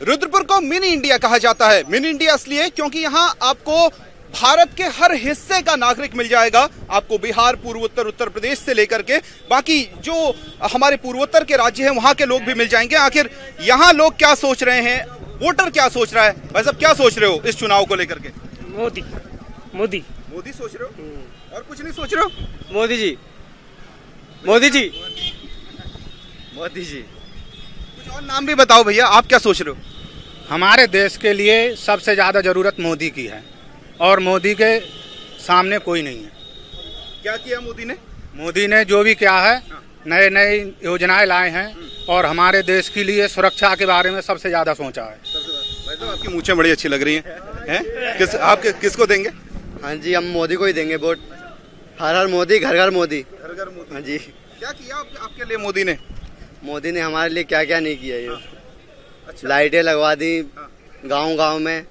रुद्रपुर को mini India कहा जाता है। मिनी इंडिया इसलिए क्योंकि यहाँ आपको भारत के हर हिस्से का नागरिक मिल जाएगा। आपको बिहार, पूर्वोत्तर, उत्तर प्रदेश से लेकर के बाकी जो हमारे पूर्वोत्तर के राज्य हैं वहां के लोग भी मिल जाएंगे। आखिर यहाँ लोग क्या सोच रहे हैं, वोटर क्या सोच रहा है, भाई साहब क्या सोच रहे हो इस चुनाव को लेकर के? मोदी मोदी मोदी सोच रहे हो और कुछ नहीं सोच रहे हो? मोदी जी मोदी जी मोदी जी। कुछ और नाम भी बताओ भैया, आप क्या सोच रहे हो? हमारे देश के लिए सबसे ज्यादा जरूरत मोदी की है और मोदी के सामने कोई नहीं है। क्या किया मोदी ने? मोदी ने जो भी किया है, नए नए योजनाएं लाए हैं और हमारे देश के लिए सुरक्षा के बारे में सबसे ज्यादा सोचा है। भाई साहब आपकी मूंछें बड़ी अच्छी लग रही हैं। आप किसको देंगे? हाँ जी, हम मोदी को ही देंगे वोट। हर हर मोदी, घर घर मोदी। घर घर मोदी। हाँ जी। क्या किया आपके लिए मोदी ने? मोदी ने हमारे लिए क्या क्या नहीं किया। ये अच्छा। लाइटें लगवा दी गांव गांव में।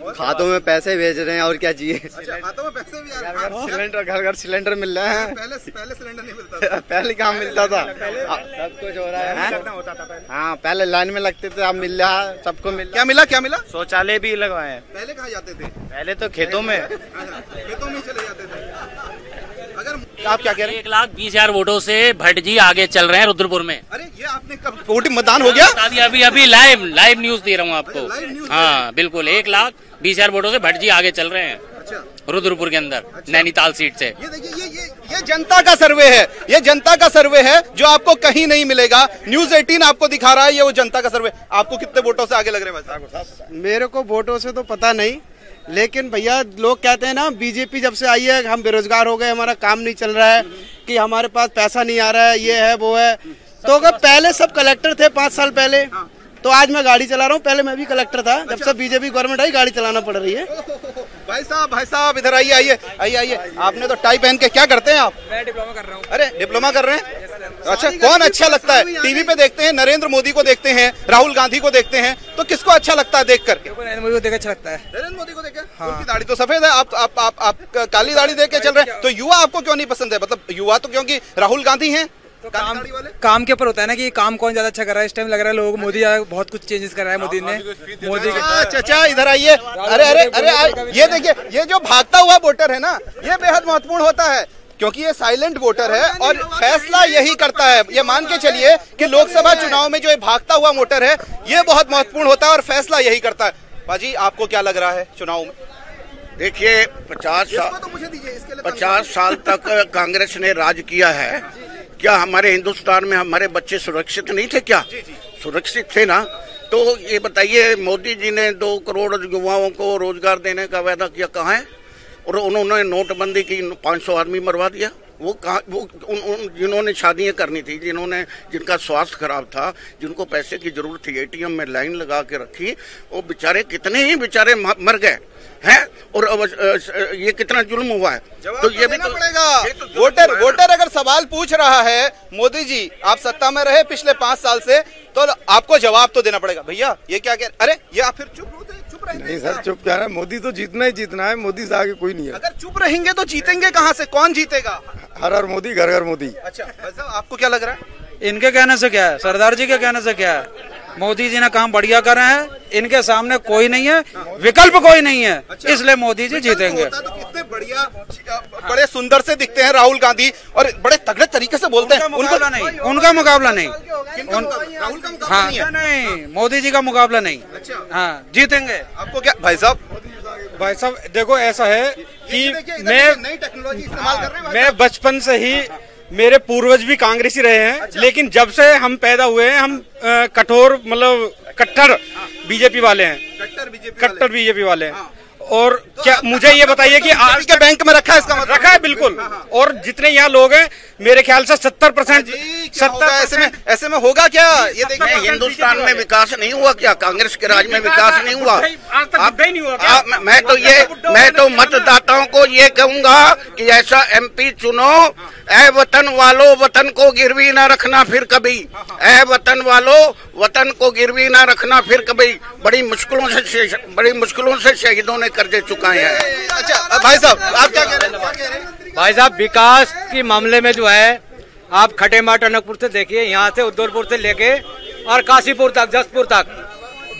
खातों में पैसे भेज रहे हैं और क्या चाहिए। अच्छा, खातों में पैसे भी आ रहे हैं। सिलेंडर, घर घर सिलेंडर मिल रहे हैं। पहले सिलेंडर नहीं मिलता था। पहले कहाँ मिलता था? सब कुछ हो रहा है। हाँ, पहले लाइन में लगते थे, अब मिल रहा है, सबको मिल रहा है। क्या मिला? शौचालय भी लगवाए हैं। पहले कहाँ जाते थे? पहले तो खेतों में खेतों में चले जाते थे। अगर आप क्या कह रहे हैं? 1,20,000 वोटों से भट्ट जी आगे चल रहे हैं रुद्रपुर में। अरे ये आपने कब वोटिंग मतदान हो गया? अभी लाइव न्यूज दे रहा हूँ आपको। हाँ बिल्कुल, 1,20,000 वोटों से भट्ट जी आगे चल रहे हैं। अच्छा। रुद्रपुर के अंदर। अच्छा। नैनीताल सीट से। ये देखिए, ये जनता का सर्वे है। ये जनता का सर्वे है जो आपको कहीं नहीं मिलेगा। न्यूज 18 आपको दिखा रहा है, ये वो जनता का सर्वे। आपको कितने वोटों से आगे लग रहे हैं? मेरे को वोटों से तो पता नहीं, लेकिन भैया लोग कहते हैं ना, बीजेपी जब से आई है हम बेरोजगार हो गए, हमारा काम नहीं चल रहा है, कि हमारे पास पैसा नहीं आ रहा है, ये है वो है। तो अगर पहले सब कलेक्टर थे 5 साल पहले, तो आज मैं गाड़ी चला रहा हूँ। पहले मैं भी कलेक्टर था। जब से बीजेपी गवर्नमेंट आई, गाड़ी चलाना पड़ रही है। भाई साहब इधर आइए। आपने तो टाई पहन के, क्या करते हैं आप? मैं डिप्लोमा कर रहा हूँ। अरे डिप्लोमा कर रहे हैं? अच्छा, कौन अच्छा लगता है? टीवी पे देखते हैं, नरेंद्र मोदी को देखते हैं, राहुल गांधी को देखते हैं, तो किसको अच्छा लगता है देख करके? नरेंद्र मोदी को देख अच्छा लगता है। नरेंद्र मोदी को देखे? उनकी दाढ़ी तो सफेद है, आप काली दाढ़ी देख के चल रहे हैं। तो युवा आपको क्यों नहीं पसंद है? मतलब युवा तो क्योंकि राहुल गांधी हैं। तो काम के ऊपर होता है ना, कि काम कौन ज्यादा अच्छा कर रहा है। इस टाइम लग रहा है लोगों को मोदी बहुत कुछ चेंजेस कर रहा है। मोदी ने चाचा इधर आइए। अरे ये देखिए, ये जो भागता हुआ वोटर है ना, ये बेहद महत्वपूर्ण होता है क्योंकि ये साइलेंट वोटर है और फैसला यही करता है। ये मान के चलिए कि लोकसभा चुनाव में जो ये भागता हुआ वोटर है, ये बहुत महत्वपूर्ण होता है और फैसला यही करता है। बाजी आपको क्या लग रहा है चुनाव में? देखिए, 50 साल तक कांग्रेस ने राज किया है। क्या हमारे हिंदुस्तान में हमारे बच्चे सुरक्षित नहीं थे? क्या सुरक्षित थे ना? तो ये बताइए, मोदी जी ने 2 करोड़ युवाओं को रोजगार देने का वादा किया, कहाँ है? और उन्होंने नोटबंदी की, 500 आदमी मरवा दिया। वो कहाँ? जिन्होंने शादियां करनी थी, जिनका स्वास्थ्य खराब था, जिनको पैसे की जरूरत थी, ATM में लाइन लगा के रखी, वो बेचारे कितने ही बेचारे मर गए हैं। और ये कितना जुल्म हुआ है। तो ये भी तो पड़ेगा। वोटर अगर सवाल पूछ रहा है, मोदी जी आप सत्ता में रहे पिछले 5 साल से, तो आपको जवाब तो देना पड़ेगा। भैया ये क्या कह? अरे ये आप फिर चुप रहे? नहीं सर, चुप क्या है, मोदी तो जीतना ही जीतना है। मोदी से आगे कोई नहीं है। अगर चुप रहेंगे तो जीतेंगे कहाँ से? कौन जीतेगा? हर हर मोदी, घर घर मोदी। अच्छा, आपको क्या लग रहा है? इनके कहने से क्या है, सरदार जी के कहने से क्या है? मोदी जी ने काम बढ़िया कर रहे हैं, इनके सामने कोई नहीं है, विकल्प कोई नहीं है। अच्छा, इसलिए मोदी जी जीतेंगे। तो कितने बढ़िया, बड़े सुंदर से दिखते हैं राहुल गांधी और बड़े तगड़े तरीके से बोलते हैं। उनका मुकाबला नहीं। हाँ नहीं, मोदी जी का मुकाबला नहीं। हाँ, जीतेंगे। आपको क्या भाई साहब देखो, ऐसा है कि नई टेक्नोलॉजी इस्तेमाल कर रहे हैं। मैं बचपन से ही, मेरे पूर्वज भी कांग्रेसी रहे हैं। अच्छा। लेकिन जब से हम पैदा हुए हैं, हम कठोर मतलब कट्टर बीजेपी वाले हैं। कट्टर बीजेपी वाले हैं। हाँ। और तो क्या मुझे ये बताइए कि आज के बैंक में रखा है? इसका मतलब रखा है बिल्कुल। हाँ। और जितने यहाँ लोग हैं, मेरे ख्याल से 70%। ऐसे में होगा क्या? ये देखिए, हिंदुस्तान में विकास नहीं हुआ क्या? कांग्रेस के राज में विकास नहीं हुआ? मैं तो मतदाताओं को ये कहूंगा कि ऐसा MP चुनो, ऐ वतन वालों वतन को गिरवी न रखना फिर कभी। ऐ वतन वालों वतन को गिरवी न रखना फिर कभी। बड़ी मुश्किलों से शहीदों ने कर्जे चुकाए हैं। अच्छा भाई साहब, आप क्या कह रहे हैं? भाई साहब, विकास के मामले में जो है, आप खटेमा टनकपुर से देखिए, यहाँ से उद्धवपुर से लेके और काशीपुर तक, जसपुर तक।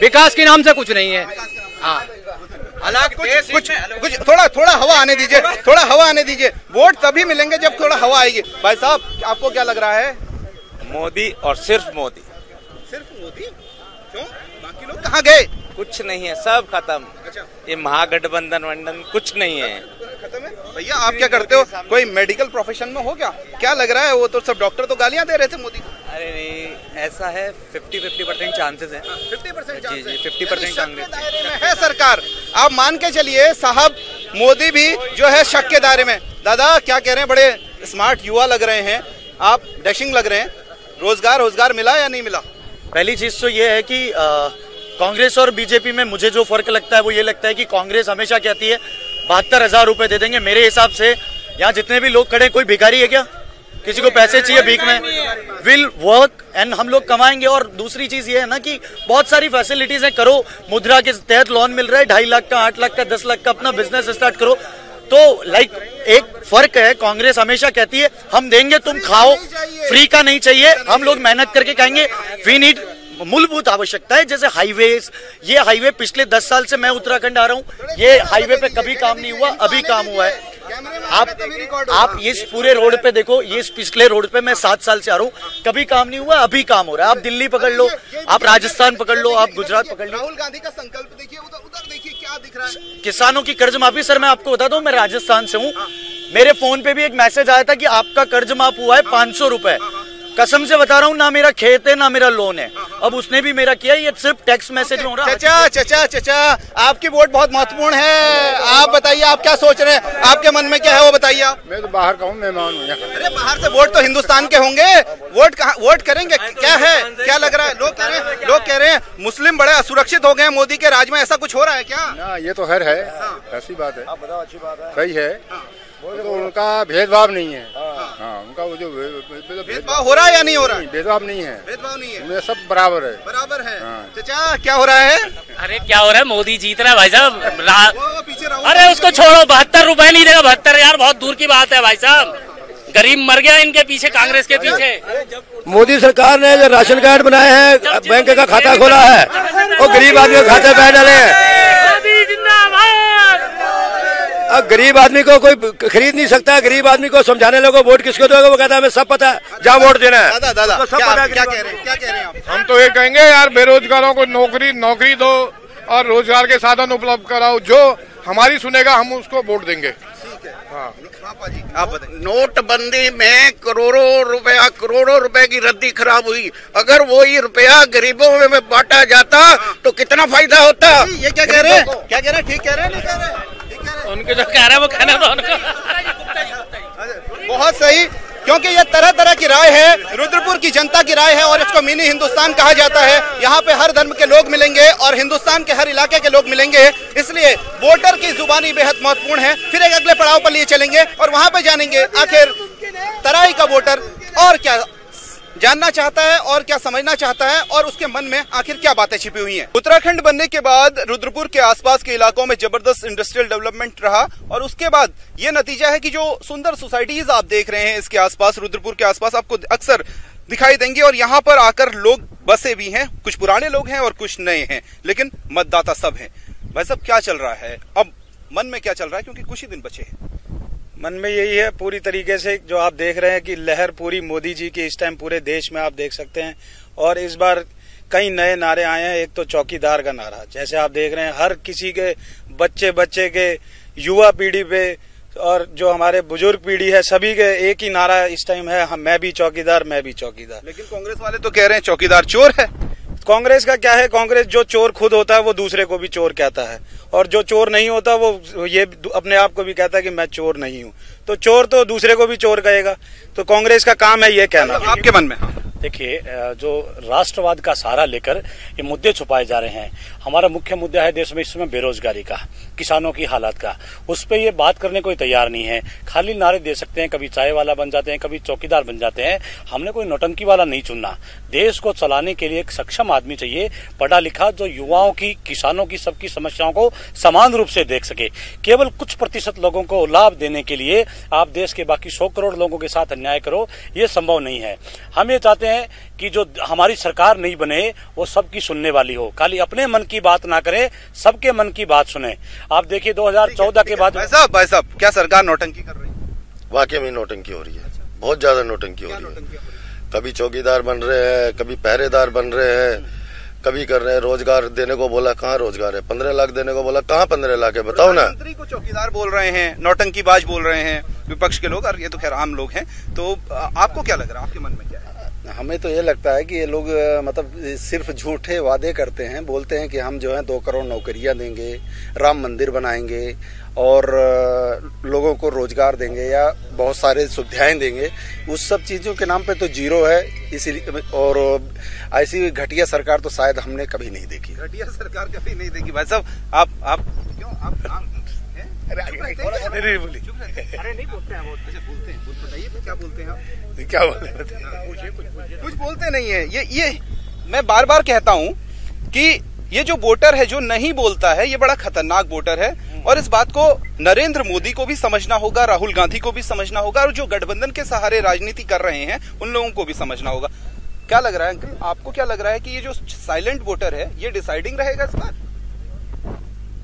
विकास के नाम से कुछ नहीं है। हाँ, कुछ थोड़ा हवा आने दीजिए, थोड़ा हवा आने दीजिए। वोट तभी मिलेंगे जब थोड़ा हवा आएगी। भाई साहब, आपको क्या लग रहा है? मोदी और सिर्फ मोदी। सिर्फ मोदी? क्यों? बाकी लोग कहाँ गए? कुछ नहीं है, सब खत्म। अच्छा, ये महागठबंधन वंडन कुछ नहीं है, खत्म है। भैया आप क्या करते हो? कोई मेडिकल प्रोफेशन में हो क्या लग रहा है? वो तो सब डॉक्टर तो गालियां दे रहे थे मोदी। अरे नहीं, ऐसा है 50% चांसेस है। 50% जी 50% कांग्रेस दायरे में है सरकार। आप मान के चलिए साहब, मोदी भी जो है शक के दायरे में। दादा क्या कह रहे हैं? बड़े स्मार्ट युवा लग रहे हैं आप, डैशिंग लग रहे हैं। रोजगार मिला या नहीं मिला? पहली चीज तो ये है कि कांग्रेस और बीजेपी में मुझे जो फर्क लगता है वो ये लगता है कि कांग्रेस हमेशा कहती है 72,000 रुपए दे देंगे। मेरे हिसाब से यहाँ जितने भी लोग खड़े, कोई भिखारी है क्या? किसी को पैसे चाहिए भीख में? विल वर्क एंड हम लोग कमाएंगे। और दूसरी चीज ये है ना कि बहुत सारी फैसिलिटीज है, करो। मुद्रा के तहत लोन मिल रहा है, 2.5 लाख का, 8 लाख का, 10 लाख का, अपना बिजनेस स्टार्ट करो। तो एक फर्क है, कांग्रेस हमेशा कहती है हम देंगे, तुम खाओ, फ्री का नहीं चाहिए, हम लोग मेहनत करके खाएंगे। वी नीड मूलभूत आवश्यकता है, जैसे हाईवेज। ये हाईवे पिछले 10 साल से मैं उत्तराखंड आ रहा हूँ, ये हाईवे पे कभी काम नहीं हुआ, अभी काम हुआ है। आप इस पूरे रोड पे देखो, ये पिछले रोड पे मैं 7 साल से आ रहा हूँ, कभी काम नहीं हुआ, अभी काम हो रहा है। आप दिल्ली पकड़ लो, आप राजस्थान पकड़ लो, आप गुजरात पकड़ लो। राहुल गांधी का संकल्प देखिए, उधर देखिए क्या दिख रहा है। किसानों की कर्ज माफी, सर मैं आपको बता दूं, मैं राजस्थान से हूँ। मेरे फोन पे भी एक मैसेज आया था कि आपका कर्ज माफ हुआ है 500 रुपए। कसम से बता रहा हूँ, ना मेरा खेत है ना मेरा लोन है। अब उसने भी मेरा किया, ये सिर्फ टेक्स्ट मैसेज में हो रहा है। चाचा आपकी वोट बहुत महत्वपूर्ण है। आप बताइए, आप क्या सोच रहे हैं? आपके मन में क्या है वो बताइए आप। मैं तो बाहर का हूँ, मेहमान हूँ। अरे बाहर से वोट तो हिंदुस्तान के होंगे, वोट करेंगे? क्या है, क्या लग रहा है? लोग कह रहे हैं मुस्लिम बड़े असुरक्षित हो गए मोदी के राज में, ऐसा कुछ हो रहा है क्या? ना, ये तो है, ऐसी बात है। आप बताओ, अच्छी बात है, सही है। तो उनका भेदभाव नहीं है। हाँ, उनका वो जो भेदभाव हो रहा है या नहीं हो रहा है? भेदभाव नहीं है, उनमें सब बराबर है। चाचा क्या हो रहा है? अरे क्या हो रहा है? मोदी जीत रहा है भाई साहब। अरे उसको छोड़ो, 72 रुपए नहीं देगा। 72 यार बहुत दूर की बात है भाई साहब। गरीब मर गया इनके पीछे, कांग्रेस के पीछे। मोदी सरकार ने जो राशन कार्ड बनाए हैं, बैंक का खाता खोला है, वो गरीब आदमी के खाते पे डाले हैं। अब गरीब आदमी को कोई खरीद नहीं सकता। गरीब आदमी को समझाने लोगों वोट किसको दोगे, वो कहता है हमें सब पता है, जहाँ वोट देना है। दादा क्या कह रहे हैं आप? हम तो ये कहेंगे यार, बेरोजगारों को नौकरी दो और रोजगार के साधन उपलब्ध कराओ। जो हमारी सुनेगा हम उसको वोट देंगे। हाँ, आप बताइए। नोटबंदी में करोड़ों रुपए की रद्दी खराब हुई। अगर वही रुपया गरीबों में बांटा जाता तो कितना फायदा होता। ये क्या कह रहे हैं? क्या कह रहे हैं? ठीक कह रहे हैं, नहीं कह रहे? उनको जो कह रहे हैं वो कहना दो उनको। बहुत सही, क्योंकि ये तरह तरह की राय है, रुद्रपुर की जनता की राय है और इसको मिनी हिंदुस्तान कहा जाता है। यहाँ पे हर धर्म के लोग मिलेंगे और हिंदुस्तान के हर इलाके के लोग मिलेंगे, इसलिए वोटर की जुबानी बेहद महत्वपूर्ण है। फिर एक अगले पड़ाव पर लिए चलेंगे और वहाँ पे जानेंगे आखिर तराई का वोटर और क्या जानना चाहता है और क्या समझना चाहता है और उसके मन में आखिर क्या बातें छिपी हुई हैं। उत्तराखंड बनने के बाद रुद्रपुर के आसपास के इलाकों में जबरदस्त इंडस्ट्रियल डेवलपमेंट रहा और उसके बाद ये नतीजा है कि जो सुंदर सोसाइटीज आप देख रहे हैं इसके आसपास, रुद्रपुर के आसपास आपको अक्सर दिखाई देंगी और यहाँ पर आकर लोग बसे भी हैं। कुछ पुराने लोग हैं और कुछ नए हैं, लेकिन मतदाता सब हैं। भाई साहब क्या चल रहा है अब, मन में क्या चल रहा है, क्योंकि कुछ ही दिन बचे हैं? मन में यही है पूरी तरीके से, जो आप देख रहे हैं कि लहर पूरी मोदी जी की इस टाइम पूरे देश में आप देख सकते हैं। और इस बार कई नए नारे आए हैं। एक तो चौकीदार का नारा, जैसे आप देख रहे हैं हर किसी के बच्चे के युवा पीढ़ी पे और जो हमारे बुजुर्ग पीढ़ी है सभी के एक ही नारा इस टाइम है, मैं भी चौकीदार, मैं भी चौकीदार। लेकिन कांग्रेस वाले तो कह रहे हैं चौकीदार चोर है। कांग्रेस का क्या है, कांग्रेस जो चोर खुद होता है वो दूसरे को भी चोर कहता है और जो चोर नहीं होता वो ये अपने आप को भी कहता है कि मैं चोर नहीं हूँ। तो चोर तो दूसरे को भी चोर कहेगा, तो कांग्रेस का काम है ये कहना। आपके मन में? देखिए, जो राष्ट्रवाद का सहारा लेकर ये मुद्दे छुपाए जा रहे हैं, हमारा मुख्य मुद्दा है देश में इस समय बेरोजगारी का, किसानों की हालात का। उस पर ये बात करने कोई तैयार नहीं है। खाली नारे दे सकते हैं, कभी चाय वाला बन जाते हैं, कभी चौकीदार बन जाते हैं। हमने कोई नौटंकी वाला नहीं चुनना। देश को चलाने के लिए एक सक्षम आदमी चाहिए, पढ़ा लिखा, जो युवाओं की, किसानों की, सबकी समस्याओं को समान रूप से देख सके। केवल कुछ प्रतिशत लोगों को लाभ देने के लिए आप देश के बाकी 100 करोड़ लोगों के साथ अन्याय करो, ये संभव नहीं है। हम ये चाहते हैं कि जो हमारी सरकार नहीं बने वो सबकी सुनने वाली हो, खाली अपने मन की बात ना करे, सबके मन की बात सुने। आप देखिए 2014 के बाद। भाई साहब क्या सरकार नौटंकी कर रही है? वाकई में नौटंकी हो रही है, बहुत ज्यादा नौटंकी हो रही है। कभी चौकीदार बन रहे हैं, कभी पहरेदार बन रहे हैं, कभी कर रहे हैं। रोजगार देने को बोला, कहाँ रोजगार है? 15 लाख देने को बोला, कहाँ 15 लाख है? बताओ ना। मंत्री को चौकीदार बोल रहे हैं, नौटंकीबाज बोल रहे हैं विपक्ष के लोग, और ये तो खैर आम लोग हैं। तो आपको क्या लग रहा है, आपके मन में क्या है? हमें तो ये लगता है कि ये लोग मतलब सिर्फ झूठे वादे करते हैं, बोलते हैं कि हम जो है 2 करोड़ नौकरियां देंगे, राम मंदिर बनाएंगे और लोगों को रोजगार देंगे या बहुत सारे सुविधाएं देंगे। उस सब चीजों के नाम पे तो जीरो है। इसीलिए और ऐसी घटिया सरकार तो शायद हमने कभी नहीं देखी। घटिया सरकार कभी नहीं देखी। भाई साहब आप क्यों आप अरे नहीं बोलते हैं, बोलते हैं, बताइए क्या बोलते हैं आप? क्या बोलते? कुछ बोलते नहीं है। ये मैं बार बार कहता हूं कि ये जो वोटर है जो नहीं बोलता है, ये बड़ा खतरनाक वोटर है। और इस बात को नरेंद्र मोदी को भी समझना होगा, राहुल गांधी को भी समझना होगा, और जो गठबंधन के सहारे राजनीति कर रहे हैं उन लोगों को भी समझना होगा। क्या लग रहा है अंकल, आपको क्या लग रहा है कि ये जो साइलेंट वोटर है ये डिसाइडिंग रहेगा इस बार?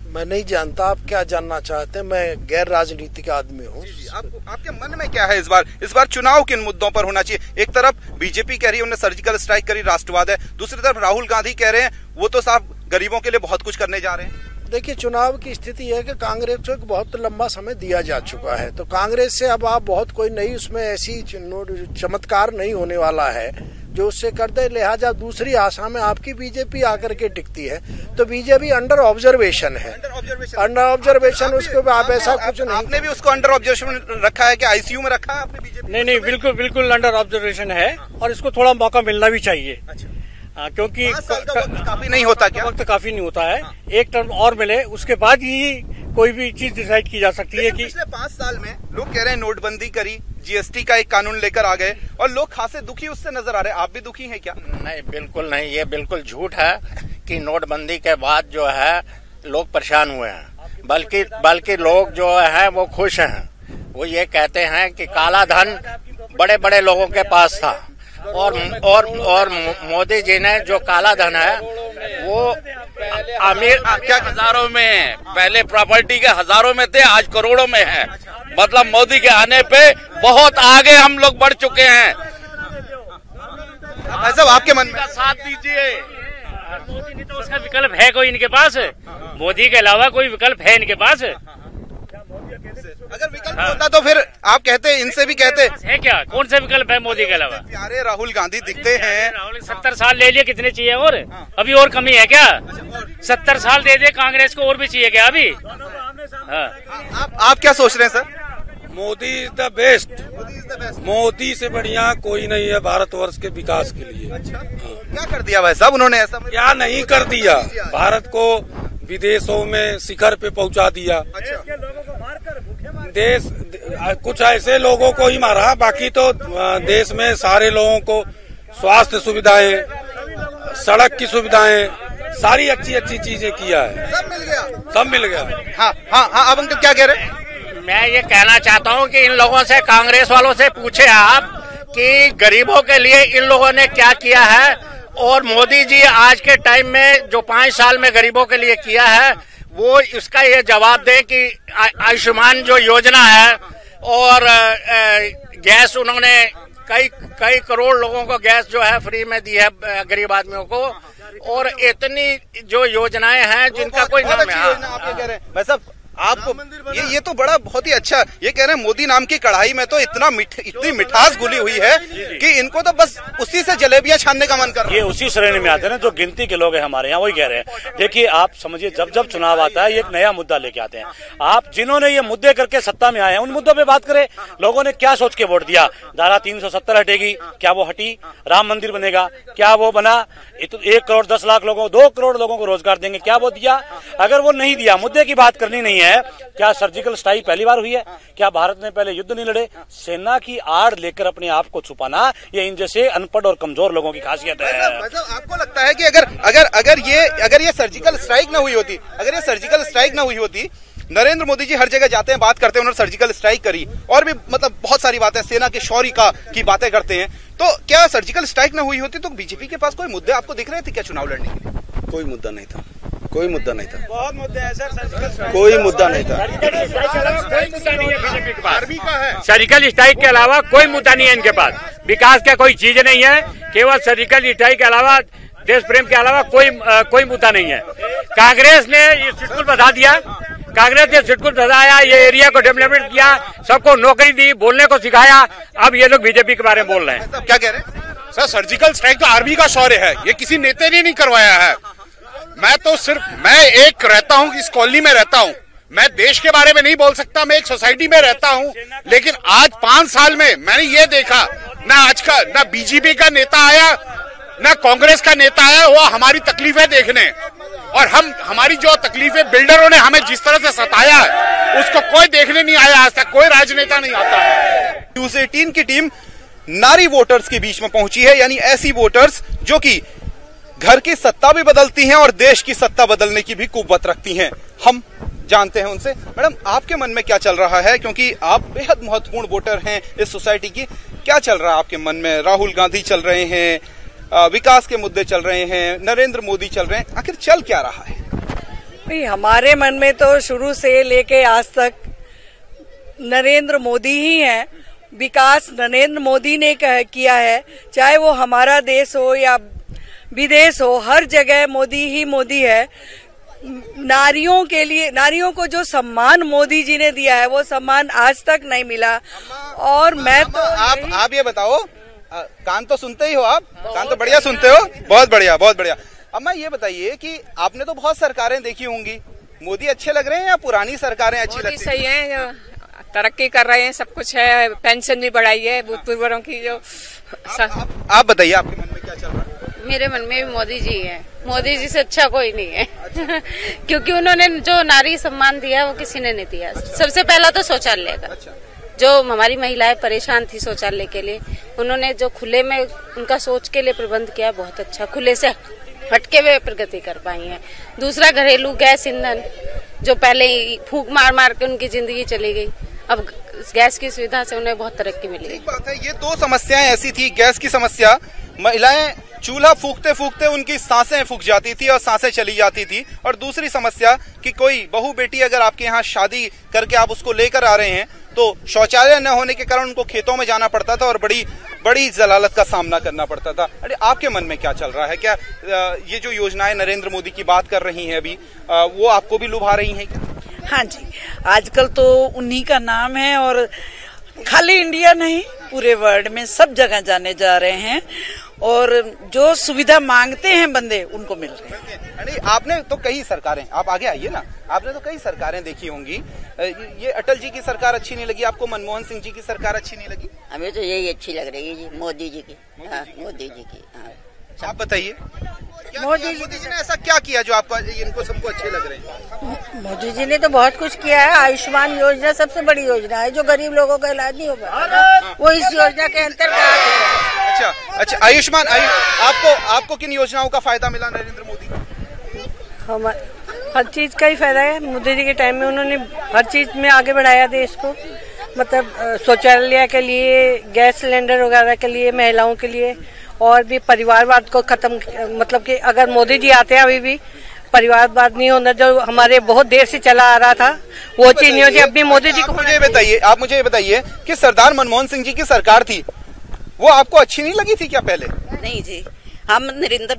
मैं नहीं जानता आप क्या जानना चाहते हैं। मैं गैर राजनीतिक आदमी हूँ। आपके मन में क्या है इस बार चुनाव किन मुद्दों पर होना चाहिए? एक तरफ बीजेपी कह रही है उन्हें सर्जिकल स्ट्राइक करी, राष्ट्रवाद है। दूसरी तरफ राहुल गांधी कह रहे हैं वो तो साहब गरीबों के लिए बहुत कुछ करने जा रहे हैं। देखिए, चुनाव की स्थिति है कि कांग्रेस को बहुत लंबा समय दिया जा चुका है, तो कांग्रेस से अब आप बहुत कोई नई उसमें ऐसी चमत्कार नहीं होने वाला है जो उससे करते। लिहाजा दूसरी आशा में आपकी बीजेपी आकर के टिकती है, तो बीजेपी अंडर ऑब्जर्वेशन है। अंडर ऑब्जर्वेशन उसके आप ऐसा कुछ नहीं। आपने भी उसको अंडर ऑब्जर्वेशन रखा है कि आईसीयू में रखा है आपने बीजेपी? नहीं, बिल्कुल अंडर ऑब्जर्वेशन है और इसको थोड़ा मौका मिलना भी चाहिए। क्योंकि काफी नहीं होता, क्या वक्त काफी नहीं होता है। एक टर्म और मिले उसके बाद ही कोई भी चीज डिसाइड की जा सकती है कि पिछले 5 साल में लोग कह रहे हैं नोटबंदी करी, जीएसटी का एक कानून लेकर आ गए और लोग खासे दुखी उससे नजर आ रहे हैं। आप भी दुखी हैं क्या? नहीं, बिल्कुल नहीं। ये बिल्कुल झूठ है कि नोटबंदी के बाद जो है लोग परेशान हुए हैं, बल्कि लोग जो है वो खुश हैं। वो ये कहते हैं कि काला धन बड़े बड़े लोगों के पास था और मोदी जी ने जो काला धन है वो अमीर क्या हजारों में है, पहले प्रॉपर्टी के हजारों में थे, आज करोड़ों में है। मतलब मोदी के आने पे बहुत आगे हम लोग बढ़ चुके हैं। ऐसा आपके मन में साथ दीजिए। मोदी नहीं तो उसका विकल्प है कोई इनके पास? मोदी के अलावा कोई विकल्प है इनके पास? अगर विकल्प होता तो फिर आप कहते, इनसे भी कहते है क्या? कौन सा विकल्प है मोदी के अलावा? प्यारे राहुल गांधी दिखते हैं। राहुल 70 साल ले लिए, कितने चाहिए और? अभी और कमी है क्या? 70 साल दे दे कांग्रेस को, और भी चाहिए क्या अभी? आप क्या सोच रहे हैं sir? Modi is the best. Modi से बढ़िया कोई नहीं है भारतवर्ष के विकास के लिए। क्या कर दिया भाई साहब उन्होंने? ऐसा क्या नहीं कर दिया, भारत को विदेशों में शिखर पे पहुंचा दिया। देश कुछ ऐसे लोगों को ही मारा, बाकी तो देश में सारे लोगों को स्वास्थ्य सुविधाएं, सड़क की सुविधाएं, सारी अच्छी अच्छी चीजें किया है। सब मिल गया। हाँ, अब अंकल क्या कह रहे हैं? मैं ये कहना चाहता हूँ कि इन लोगों से, कांग्रेस वालों से पूछे आप कि गरीबों के लिए इन लोगों ने क्या किया है, और मोदी जी आज के टाइम में जो 5 साल में गरीबों के लिए किया है वो इसका ये जवाब दे कि आयुष्मान जो योजना है और गैस उन्होंने कई करोड़ लोगों को गैस जो है फ्री में दी है गरीब आदमियों को, और इतनी जो योजनाएं हैं जिनका कोई नाम है। आप ये कह रहे हैं भाई साहब, आपको ये तो बड़ा बहुत ही अच्छा ये कह रहे हैं, मोदी नाम की कढ़ाई में तो इतनी मिठास घुली हुई है कि इनको तो बस उसी से जलेबियां छानने का मन कर रहा है। ये उसी श्रेणी में आते हैं ना जो गिनती के लोग हैं हमारे यहाँ, वही कह रहे हैं। देखिए आप समझिए, जब चुनाव आता है ये एक नया मुद्दा लेके आते हैं। आप जिन्होंने ये मुद्दे करके सत्ता में आए हैं उन मुद्दों पे बात करें। लोगों ने क्या सोच के वोट दिया? धारा 370 हटेगी, क्या वो हटी? राम मंदिर बनेगा, क्या वो बना? 1 करोड़ 10 लाख लोगों, 2 करोड़ लोगों को रोजगार देंगे, क्या वो दिया? अगर वो नहीं दिया, मुद्दे की बात करनी नहीं है। क्या सर्जिकल स्ट्राइक पहली बार हुई है? क्या भारत ने पहले युद्ध नहीं लड़े? सेना की आड़ लेकर अपने आप को छुपाना, ये इन जैसे अनपढ़ और कमजोर लोगों की खासियत है। आपको लगता है कि अगर ये सर्जिकल स्ट्राइक न हुई होती, नरेंद्र मोदी जी हर जगह जाते हैं, बात करते हैं, उन्होंने सर्जिकल स्ट्राइक करी और भी मतलब बहुत सारी बातें, सेना के शौर्य की बातें करते हैं। तो क्या सर्जिकल स्ट्राइक न हुई होती तो बीजेपी के पास कोई मुद्दे आपको दिख रहे थे क्या चुनाव लड़ने के लिए? कोई मुद्दा नहीं था, कोई मुद्दा नहीं था, बहुत मुद्दे हैं सर, कोई मुद्दा नहीं था। सर्जिकल स्ट्राइक के अलावा कोई मुद्दा नहीं है इनके पास, विकास का कोई चीज नहीं है, केवल सर्जिकल स्ट्राइक के अलावा देश प्रेम के अलावा कोई मुद्दा नहीं है। कांग्रेस ने ये सिटकुल बता दिया, कांग्रेस ने सिटकुल बताया, ये एरिया को डेवलपमेंट किया, सबको नौकरी दी, बोलने को सिखाया, अब ये लोग बीजेपी के बारे में बोल रहे हैं। क्या कह रहे हैं सर? सर्जिकल स्ट्राइक तो आर्मी का शौर्य है, ये किसी नेता ने नहीं करवाया है। मैं एक रहता हूँ, इस कॉलोनी में रहता हूँ, मैं देश के बारे में नहीं बोल सकता, मैं एक सोसाइटी में रहता हूँ, लेकिन आज 5 साल में मैंने ये देखा ना बीजेपी का नेता आया ना कांग्रेस का नेता आया, वो हमारी तकलीफें देखने, और हमारी जो तकलीफें बिल्डरों ने हमें जिस तरह से सताया है उसको कोई देखने नहीं आया आज तक, कोई राजनेता नहीं आता है। न्यूज़ 18 की टीम नारी वोटर्स के बीच में पहुंची है, यानी ऐसी वोटर्स जो कि घर की सत्ता भी बदलती हैं और देश की सत्ता बदलने की भी कुव्वत रखती हैं। हम जानते हैं उनसे। मैडम, आपके मन में क्या चल रहा है, क्योंकि आप बेहद महत्वपूर्ण वोटर हैं इस सोसाइटी की, क्या चल रहा है आपके मन में? राहुल गांधी चल रहे हैं, विकास के मुद्दे चल रहे हैं, नरेंद्र मोदी चल रहे हैं, आखिर चल क्या रहा है? भाई हमारे मन में तो शुरू से लेके आज तक नरेंद्र मोदी ही है। विकास नरेंद्र मोदी ने किया है, चाहे वो हमारा देश हो या विदेश हो, हर जगह मोदी ही मोदी है। नारियों के लिए, नारियों को जो सम्मान मोदी जी ने दिया है वो सम्मान आज तक नहीं मिला। और मैं तो आप ये बताओ, कान तो सुनते ही हो आप, कान तो बढ़िया सुनते हो, बहुत बढ़िया बहुत बढ़िया। अम्मा ये बताइए कि आपने तो बहुत सरकारें देखी होंगी, मोदी अच्छे लग रहे हैं या पुरानी सरकारें अच्छी लगती हैं? सही है, तरक्की कर रहे हैं, सब कुछ है, पेंशन भी बढ़ाई है भूतपूर्वों की। जो आप बताइए आपके मन में क्या चल रहा है? मेरे मन में भी मोदी जी है, मोदी जी से अच्छा कोई नहीं है। अच्छा। क्योंकि उन्होंने जो नारी सम्मान दिया वो किसी ने नहीं दिया। अच्छा। सबसे पहला तो शौचालय का। अच्छा। जो हमारी महिलाएं परेशान थी शौचालय के लिए, उन्होंने जो खुले में उनका सोच के लिए प्रबंध किया, बहुत अच्छा, खुले से हटके हुए प्रगति कर पाई है। दूसरा, घरेलू गैस ईंधन, जो पहले फूंक मार मार के उनकी जिंदगी चली गई, अब गैस की सुविधा से उन्हें बहुत तरक्की मिली। ठीक बात है। ये दो समस्याएं ऐसी थी, गैस की समस्या, महिलाएं चूल्हा फूकते फूकते उनकी सांसें फूक जाती थी और सांसें चली जाती थी, और दूसरी समस्या कि कोई बहू बेटी अगर आपके यहाँ शादी करके आप उसको लेकर आ रहे हैं तो शौचालय न होने के कारण उनको खेतों में जाना पड़ता था और बड़ी जलालत का सामना करना पड़ता था। अरे आपके मन में क्या चल रहा है? क्या ये जो योजनाएं नरेंद्र मोदी की बात कर रही हैं अभी, वो आपको भी लुभा रही हैं क्या? हाँ जी, आजकल तो उन्हीं का नाम है और खाली इंडिया नहीं, पूरे वर्ल्ड में सब जगह जाने जा रहे हैं, और जो सुविधा मांगते हैं बंदे उनको मिल रहे हैं। अरे आपने तो कई सरकारें, आप आगे आइए ना, आपने तो कई सरकारें देखी होंगी, ये अटल जी की सरकार अच्छी नहीं लगी आपको? मनमोहन सिंह जी की सरकार अच्छी नहीं लगी? हमें तो यही अच्छी लग रही है जी, मोदी जी की। मोदी जी की। आप बताइए, मोदी जी ने ऐसा क्या किया जो आपको इनको सबको अच्छे लग रहे हैं? मोदी जी ने तो बहुत कुछ किया है। आयुष्मान योजना सबसे बड़ी योजना है, जो गरीब लोगों का इलाज नहीं हो पाता वो इस योजना के अंतर्गत। अच्छा, आयुष्मान, आपको किन योजनाओं का फायदा मिला नरेंद्र मोदी? हर चीज का ही फायदा है। मोदी जी के टाइम में उन्होंने हर चीज में आगे बढ़ाया देश को, मतलब शौचालय के लिए, गैस सिलेंडर वगैरह के लिए, महिलाओं के लिए, और भी परिवारवाद को खत्म, मतलब कि अगर मोदी जी आते हैं अभी भी परिवारवाद नहीं होना, जो हमारे बहुत देर से चला आ रहा था वो चीज नहीं होती। अभी मोदी जी को आप मुझे ये बताइए कि सरदार मनमोहन सिंह जी की सरकार थी, वो आपको अच्छी नहीं लगी थी क्या पहले? नहीं जी, हम नरेंद्र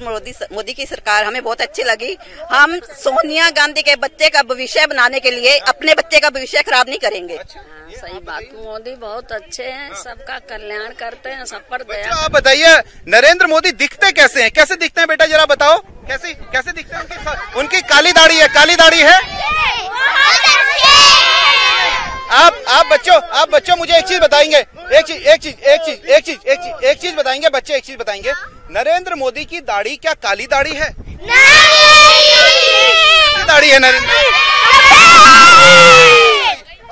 मोदी की सरकार हमें बहुत अच्छी लगी। हम सोनिया गांधी के बच्चे का भविष्य बनाने के लिए अपने बच्चे का भविष्य खराब नहीं करेंगे। सही बात, मोदी बहुत अच्छे हैं, सबका कल्याण करते हैं, सब पर दया। आप बताइए, नरेंद्र मोदी दिखते कैसे हैं? कैसे दिखते हैं बेटा, जरा बताओ, कैसे दिखते हैं? उनकी काली दाढ़ी है, काली दाढ़ी है। आप बच्चों मुझे एक चीज बताएंगे, एक चीज बताएंगे बच्चे, एक चीज बताएंगे, नरेंद्र मोदी की दाढ़ी क्या काली दाढ़ी है? नहीं, दाढ़ी है नरेंद्र,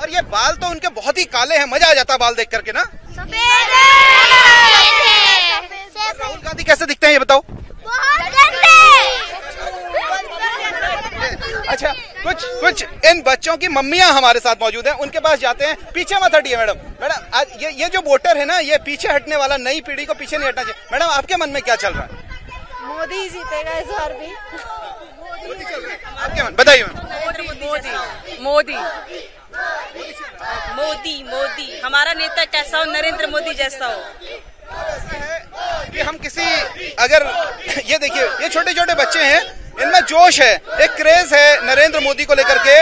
और ये बाल तो उनके बहुत ही काले हैं, मजा आ जाता है बाल देख करके ना। राहुल गांधी कैसे दिखते हैं ये बताओ? अच्छा, कुछ इन बच्चों की मम्मियां हमारे साथ मौजूद हैं, उनके पास जाते हैं। पीछे मत हटिए मैडम। आज ये जो वोटर है ना, ये पीछे हटने वाला, नई पीढ़ी को पीछे नहीं हटना चाहिए। मैडम, आपके मन में क्या चल रहा है? मोदी जीतेगा इस बार भी। आपके मन बताइए। मोदी मोदी मोदी हमारा नेता कैसा हो? नरेंद्र मोदी जैसा हो। कि हम किसी, अगर ये देखिए, ये छोटे छोटे बच्चे हैं, इनमें जोश है, एक क्रेज है नरेंद्र मोदी को लेकर के,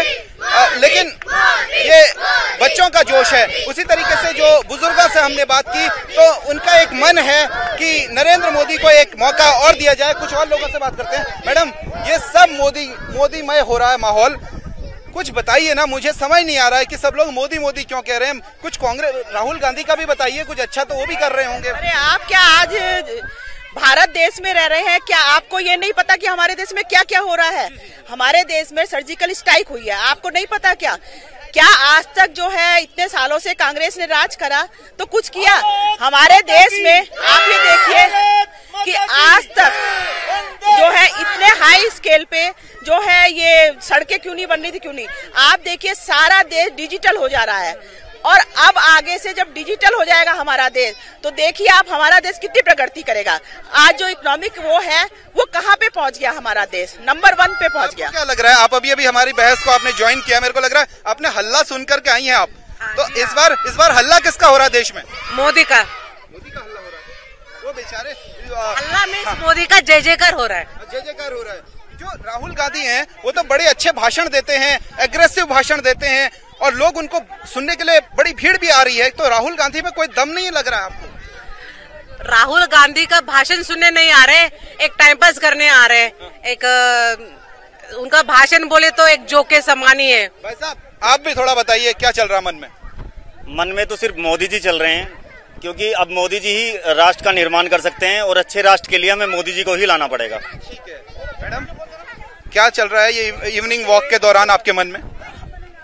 लेकिन ये बच्चों का जोश है। उसी तरीके से जो बुजुर्गों से हमने बात की तो उनका एक मन है कि नरेंद्र मोदी को एक मौका और दिया जाए। कुछ और लोगों से बात करते हैं। मैडम, ये सब मोदीमय हो रहा है माहौल, कुछ बताइए ना, मुझे समझ नहीं आ रहा है कि सब लोग मोदी मोदी क्यों कह रहे हैं। कुछ कांग्रेस, राहुल गांधी का भी बताइए, कुछ अच्छा तो वो भी कर रहे होंगे। अरे आप क्या आज भारत देश में रह रहे हैं, क्या आपको ये नहीं पता कि हमारे देश में क्या क्या हो रहा है? हमारे देश में सर्जिकल स्ट्राइक हुई है, आपको नहीं पता क्या? क्या आज तक जो है इतने सालों से कांग्रेस ने राज करा तो कुछ किया हमारे देश में? आप ये देखिए कि आज तक जो है इतने हाई स्केल पे जो है ये सड़कें क्यों नहीं बन रही थी, क्यों नहीं? आप देखिए सारा देश डिजिटल हो जा रहा है, और अब आगे से जब डिजिटल हो जाएगा हमारा देश तो देखिए आप हमारा देश कितनी प्रगति करेगा। आज जो इकोनॉमिक वो है वो कहाँ पे पहुँच गया, हमारा देश नंबर 1 पे पहुँच गया। क्या लग रहा है, आप अभी हमारी बहस को आपने ज्वाइन किया, मेरे को लग रहा है आपने हल्ला सुन करके आई हैं आप, तो इस बार हल्ला किसका हो रहा है देश में? मोदी का। मोदी का हल्ला हो रहा है। वो बेचारे हल्ला में मोदी का जय जयकार हो रहा है। जय जयकार हो रहा है। जो राहुल गांधी हैं वो तो बड़े अच्छे भाषण देते हैं, एग्रेसिव भाषण देते हैं, और लोग उनको सुनने के लिए बड़ी भीड़ भी आ रही है। तो राहुल गांधी में कोई दम नहीं लग रहा है आपको? राहुल गांधी का भाषण सुनने नहीं आ रहे, एक टाइम पास करने आ रहे। एक उनका भाषण बोले तो एक जोक के समान ही है। भाई साहब, आप भी थोड़ा बताइए क्या चल रहा मन में? मन में तो सिर्फ मोदी जी चल रहे हैं, क्योंकि अब मोदी जी ही राष्ट्र का निर्माण कर सकते हैं, और अच्छे राष्ट्र के लिए हमें मोदी जी को ही लाना पड़ेगा। ठीक है मैडम, क्या चल रहा है ये इवनिंग वॉक के दौरान आपके मन में?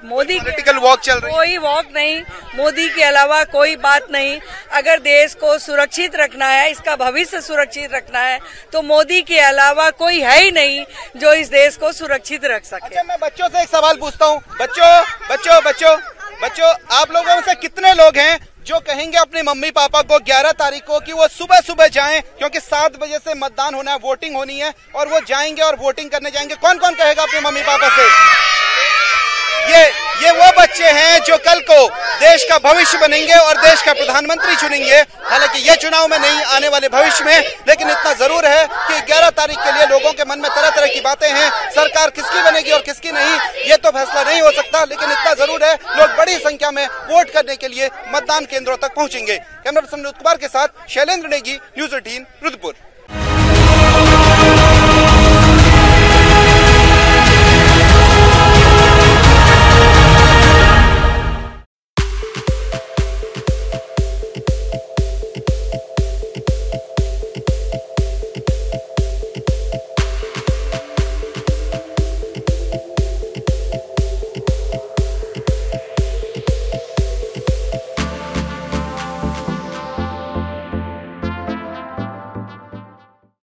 मोदी पॉलिटिकल वॉक चल रही है? कोई वॉक नहीं, मोदी के अलावा कोई बात नहीं। अगर देश को सुरक्षित रखना है, इसका भविष्य सुरक्षित रखना है, तो मोदी के अलावा कोई है ही नहीं जो इस देश को सुरक्षित रख सके। अच्छा, मैं बच्चों से एक सवाल पूछता हूँ। बच्चों, आप लोगों में से कितने लोग हैं जो कहेंगे अपने मम्मी पापा को 11 तारीख को कि वो सुबह सुबह जाएं, क्योंकि 7 बजे से मतदान होना है, वोटिंग होनी है, और वो जाएंगे और वोटिंग करने जाएंगे? कौन कौन कहेगा अपने मम्मी पापा से? ये वो बच्चे हैं जो कल को देश का भविष्य बनेंगे और देश का प्रधानमंत्री चुनेंगे। हालांकि ये चुनाव में नहीं, आने वाले भविष्य में, लेकिन इतना जरूर है कि 11 तारीख के लिए लोगों के मन में तरह तरह की बातें हैं। सरकार किसकी बनेगी और किसकी नहीं, ये तो फैसला नहीं हो सकता, लेकिन इतना जरूर है लोग बड़ी संख्या में वोट करने के लिए मतदान केंद्रों तक पहुंचेंगे। कैमरा पर्सन विनोद कुमार के साथ शैलेंद्र नेगी, न्यूज़ 18 रुद्रपुर।